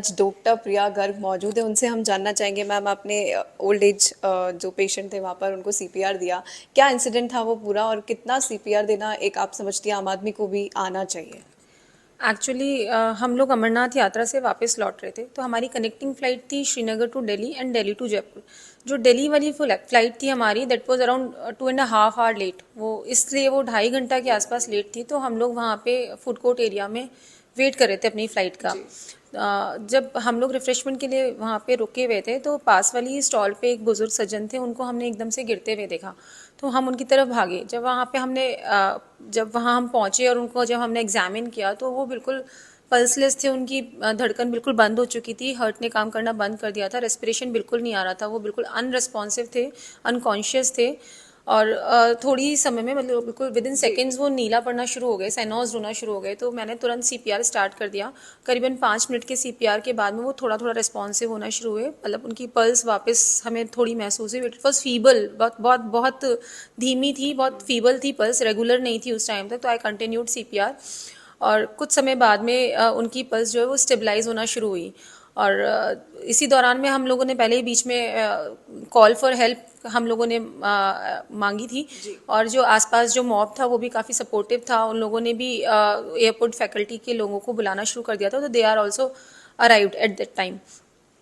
आज डॉक्टर प्रिया गर्ग मौजूद है, उनसे हम जानना चाहेंगे। मैम, आपने ओल्ड एज जो पेशेंट थे वहाँ पर उनको सीपीआर दिया, क्या इंसिडेंट था वो पूरा, और कितना सीपीआर देना एक आप समझती हैं आम आदमी को भी आना चाहिए? एक्चुअली हम लोग अमरनाथ यात्रा से वापस लौट रहे थे, तो हमारी कनेक्टिंग फ़्लाइट थी Srinagar to Delhi and Delhi to Jaipur. जो दिल्ली वाली फ़्लाइट थी हमारी, that was around 2.5 hour late. वो इसलिए वो 2.5 घंटा के आसपास लेट थी। तो हम लोग वहाँ पे फूड कोर्ट एरिया में वेट कर रहे थे अपनी फ़्लाइट का। जब हम लोग रिफ़्रेशमेंट के लिए वहाँ पे रुके हुए थे, तो पास वाली स्टॉल पे एक बुज़ुर्ग सज्जन थे, उनको हमने एकदम से गिरते हुए देखा। तो हम उनकी तरफ भागे। जब वहाँ हम पहुँचे और उनको जब हमने एग्ज़ामिन किया, तो वो बिल्कुल पल्सलेस थे। उनकी धड़कन बिल्कुल बंद हो चुकी थी, हार्ट ने काम करना बंद कर दिया था, रेस्पिरेशन बिल्कुल नहीं आ रहा था। वो बिल्कुल अनरिस्पॉन्सिव थे, अनकॉन्शियस थे। और थोड़ी ही समय में, मतलब बिल्कुल विद इन सेकेंड्स, वो नीला पड़ना शुरू हो गए, साइनोज रोना शुरू हो गए। तो मैंने तुरंत सीपीआर स्टार्ट कर दिया। करीबन 5 मिनट के सीपीआर के बाद में वो थोड़ा थोड़ा रिस्पॉन्सिव होना शुरू हुए, मतलब उनकी पल्स वापस हमें थोड़ी महसूस हुई। इट वॉज फीबल, बहुत बहुत बहुत धीमी थी, बहुत फीबल थी पल्स, रेगुलर नहीं थी उस टाइम तक। तो आई कंटिन्यूड सीपीआर, और कुछ समय बाद में उनकी पल्स जो है वो स्टेबलाइज होना शुरू हुई। और इसी दौरान में हम लोगों ने पहले ही बीच में कॉल फॉर हेल्प हम लोगों ने मांगी थी। और जो आसपास जो मॉब था वो भी काफ़ी सपोर्टिव था। उन लोगों ने भी एयरपोर्ट फैकल्टी के लोगों को बुलाना शुरू कर दिया था। तो they are also arrived at that time.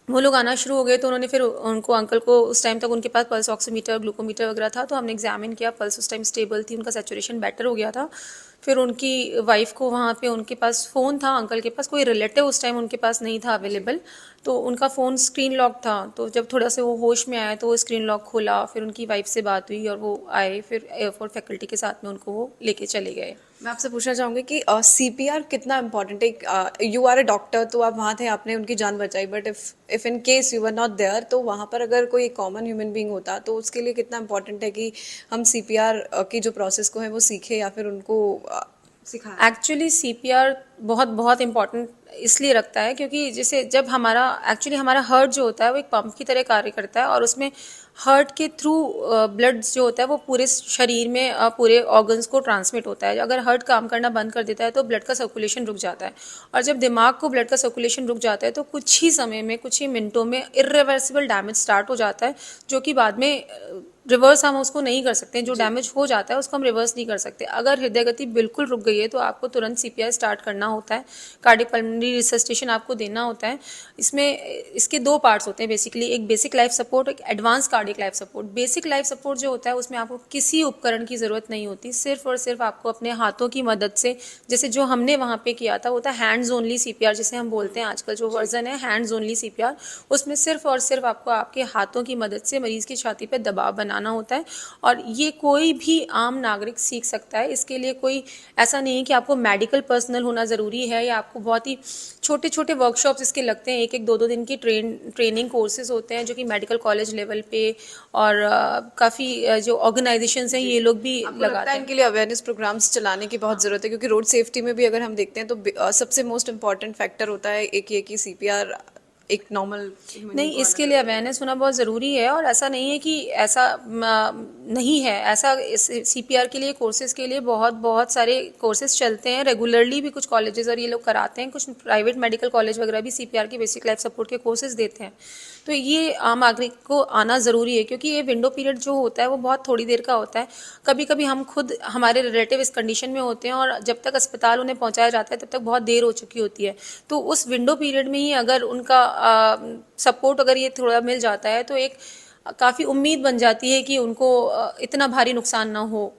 वो लोग आना शुरू हो गए। तो उन्होंने फिर उनको, अंकल को, उस टाइम तक उनके पास पल्स ऑक्सीमीटर, ग्लूकोमीटर वगैरह था। तो हमने एग्जामिन किया, पल्स उस टाइम स्टेबल थी, उनका सैचुरेशन बेटर हो गया था। फिर उनकी वाइफ को वहाँ पे, उनके पास फ़ोन था, अंकल के पास कोई रिलेटिव उस टाइम उनके पास नहीं था अवेलेबल। तो उनका फ़ोन स्क्रीन लॉक था। तो जब थोड़ा से वो होश में आया तो वो स्क्रीन लॉक खोला, फिर उनकी वाइफ से बात हुई और वो आए। फिर एयरपोर्ट फैकल्टी के साथ में उनको वो लेके चले गए। मैं आपसे पूछना चाहूँगी कि सीपीआर कितना इम्पोर्टेंट है? यू आर अ डॉक्टर, तो आप वहाँ थे, आपने उनकी जान बचाई, but if in case you are not there, तो वहाँ पर अगर कोई कॉमन ह्यूमन बीइंग होता तो उसके लिए कितना इम्पोर्टेंट है कि हम सीपीआर की जो प्रोसेस को है वो सीखे या फिर उनको सिखाएं? एक्चुअली सीपीआर बहुत बहुत इम्पॉर्टेंट इसलिए रखता है क्योंकि जैसे जब हमारा हार्ट जो होता है वो एक पंप की तरह कार्य करता है, और उसमें हार्ट के थ्रू ब्लड जो होता है वो पूरे शरीर में, पूरे ऑर्गन्स को ट्रांसमिट होता है। अगर हार्ट काम करना बंद कर देता है तो ब्लड का सर्कुलेशन रुक जाता है। और जब दिमाग को ब्लड का सर्कुलेशन रुक जाता है तो कुछ ही समय में, कुछ ही मिनटों में इर्रिवर्सिबल डैमेज स्टार्ट हो जाता है, जो कि बाद में रिवर्स हम उसको नहीं कर सकते। जो डैमेज हो जाता है उसको हम रिवर्स नहीं कर सकते। अगर हृदय गति बिल्कुल रुक गई है तो आपको तुरंत सीपीआर स्टार्ट करना होता है, कार्डियक पल्मोनरी रिसस्टेशन आपको देना होता है। इसके 2 पार्ट्स होते हैं बेसिकली, एक बेसिक लाइफ सपोर्ट, एक advance cardiac life support. Basic life support जो होता है उसमें आपको किसी उपकरण की ज़रूरत नहीं होती, सिर्फ और सिर्फ आपको अपने हाथों की मदद से, जैसे जो हमने वहाँ पे किया था, वो था हैंड्स ओनली सीपीआर, जिसे हम बोलते हैं आजकल जो वर्जन है हैंड्स ओनली सीपीआर। उसमें सिर्फ और सिर्फ आपको आपके हाथों की मदद से मरीज़ की छाती पर दबाव बनाना होता है। और ये कोई भी आम नागरिक सीख सकता है। इसके लिए कोई ऐसा नहीं है कि आपको मेडिकल पर्सनल होना ज़रूरी है, या आपको बहुत ही छोटे छोटे वर्कशॉप्स इसके लगते हैं। 1-2 दिन की ट्रेनिंग कोर्सेज होते हैं जो कि मेडिकल कॉलेज लेवल पे, और काफ़ी जो ऑर्गेनाइजेशंस हैं ये लोग भी लगाते हैं। इनके लिए अवेयरनेस प्रोग्राम्स चलाने की बहुत ज़रूरत है, क्योंकि रोड सेफ्टी में भी अगर हम देखते हैं तो सबसे मोस्ट इम्पॉर्टेंट फैक्टर होता है एक ये कि सीपीआर एक नॉर्मल नहीं, इसके लिए अवेयरनेस होना बहुत ज़रूरी है। और ऐसा नहीं है कि ऐसा नहीं है, ऐसा सीपीआर के लिए, कोर्सेज़ के लिए बहुत बहुत सारे कोर्सेज़ चलते हैं रेगुलरली भी। कुछ कॉलेजेस और ये लोग कराते हैं, कुछ प्राइवेट मेडिकल कॉलेज वगैरह भी सीपीआर के बेसिक लाइफ सपोर्ट के कोर्सेज़ देते हैं। तो ये आम नागरिक को आना ज़रूरी है, क्योंकि ये विंडो पीरियड जो होता है वो बहुत थोड़ी देर का होता है। कभी कभी हम खुद, हमारे रिलेटिव इस कंडीशन में होते हैं और जब तक अस्पताल उन्हें पहुंचाया जाता है तब तक बहुत देर हो चुकी होती है। तो उस विंडो पीरियड में ही अगर उनका सपोर्ट अगर ये थोड़ा मिल जाता है तो एक काफ़ी उम्मीद बन जाती है कि उनको इतना भारी नुकसान ना हो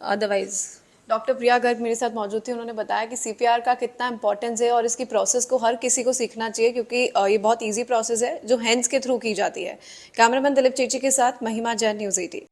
अदरवाइज। डॉक्टर प्रिया गर्ग मेरे साथ मौजूद थी। उन्होंने बताया कि सीपीआर का कितना इंपॉर्टेंस है और इसकी प्रोसेस को हर किसी को सीखना चाहिए, क्योंकि ये बहुत इजी प्रोसेस है जो हैंड्स के थ्रू की जाती है। कैमरामैन दिलीप चेची के साथ महिमा जैन, न्यूज़ 18।